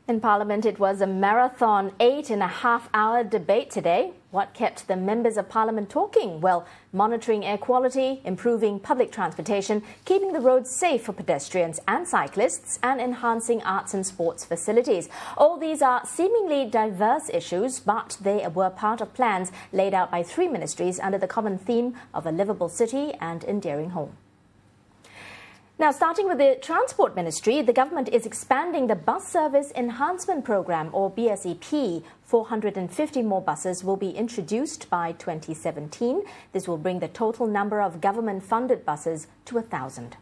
In Parliament, it was a marathon 8.5-hour debate today. What kept the members of Parliament talking? Well, monitoring air quality, improving public transportation, keeping the roads safe for pedestrians and cyclists, and enhancing arts and sports facilities. All these are seemingly diverse issues, but they were part of plans laid out by 3 ministries under the common theme of a livable city and endearing home. Now, starting with the Transport Ministry, the government is expanding the Bus Service Enhancement Programme, or BSEP. 450 more buses will be introduced by 2017. This will bring the total number of government-funded buses to 1,000.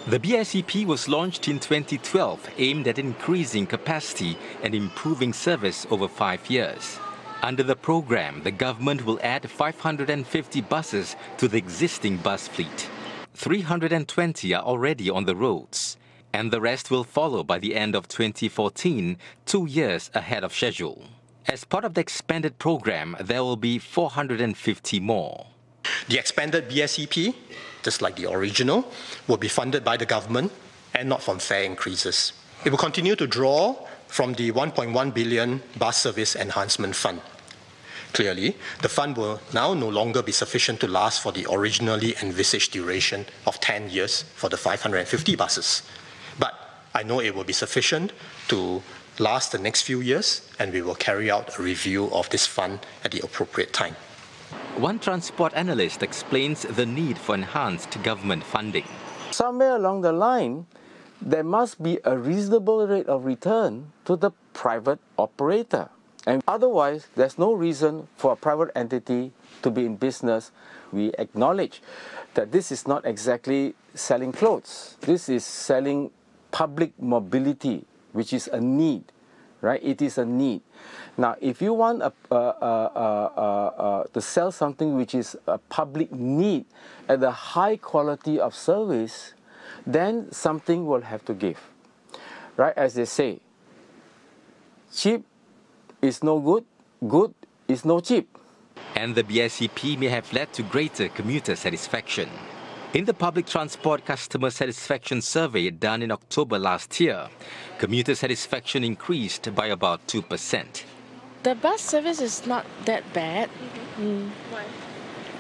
The BSEP was launched in 2012, aimed at increasing capacity and improving service over 5 years. Under the programme, the government will add 550 buses to the existing bus fleet. 320 are already on the roads, and the rest will follow by the end of 2014, 2 years ahead of schedule. As part of the expanded program, there will be 450 more. The expanded BSEP, just like the original, will be funded by the government and not from fare increases. It will continue to draw from the 1.1 billion Bus Service Enhancement Fund. Clearly, the fund will now no longer be sufficient to last for the originally envisaged duration of 10 years for the 550 buses. But I know it will be sufficient to last the next few years, and we will carry out a review of this fund at the appropriate time. One transport analyst explains the need for enhanced government funding. Somewhere along the line, there must be a reasonable rate of return to the private operator. And otherwise, there's no reason for a private entity to be in business. We acknowledge that this is not exactly selling clothes. This is selling public mobility, which is a need, right? It is a need. Now, if you want to sell something which is a public need at a high quality of service, then something will have to give, right? As they say, cheap is no good, good is no cheap. And the BSEP may have led to greater commuter satisfaction. In the public transport customer satisfaction survey done in October last year, commuter satisfaction increased by about 2%. The bus service is not that bad.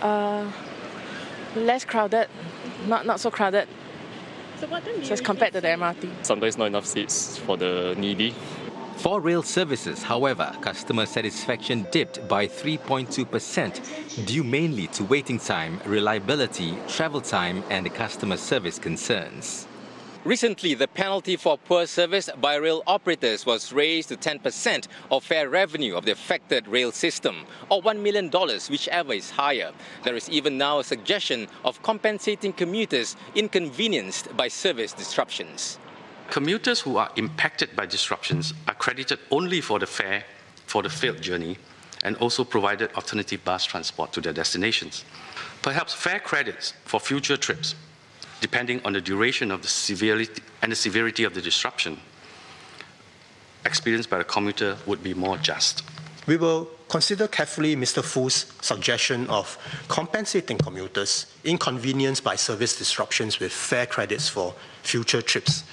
Why? Less crowded, not so crowded. So what time do you Just compared to the MRT. Sometimes not enough seats for the needy. For rail services, however, customer satisfaction dipped by 3.2%, due mainly to waiting time, reliability, travel time, and customer service concerns. Recently, the penalty for poor service by rail operators was raised to 10% of fare revenue of the affected rail system, or $1 million, whichever is higher. There is even now a suggestion of compensating commuters inconvenienced by service disruptions. Commuters who are impacted by disruptions are credited only for the fare for the failed journey and also provided alternative bus transport to their destinations. Perhaps fare credits for future trips, depending on the duration of the severity of the disruption experienced by the commuter, would be more just. We will consider carefully Mr. Fu's suggestion of compensating commuters inconvenienced by service disruptions with fare credits for future trips.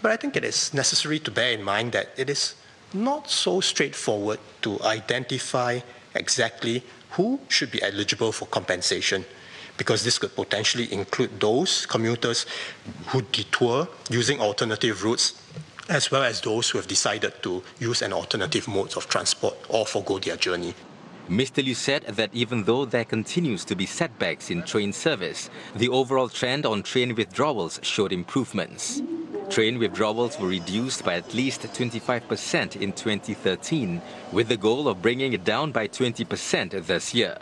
But I think it is necessary to bear in mind that it is not so straightforward to identify exactly who should be eligible for compensation, because this could potentially include those commuters who detour using alternative routes, as well as those who have decided to use an alternative mode of transport or forgo their journey. Mr. Lui said that even though there continues to be setbacks in train service, the overall trend on train withdrawals showed improvements. Train withdrawals were reduced by at least 25% in 2013, with the goal of bringing it down by 20% this year.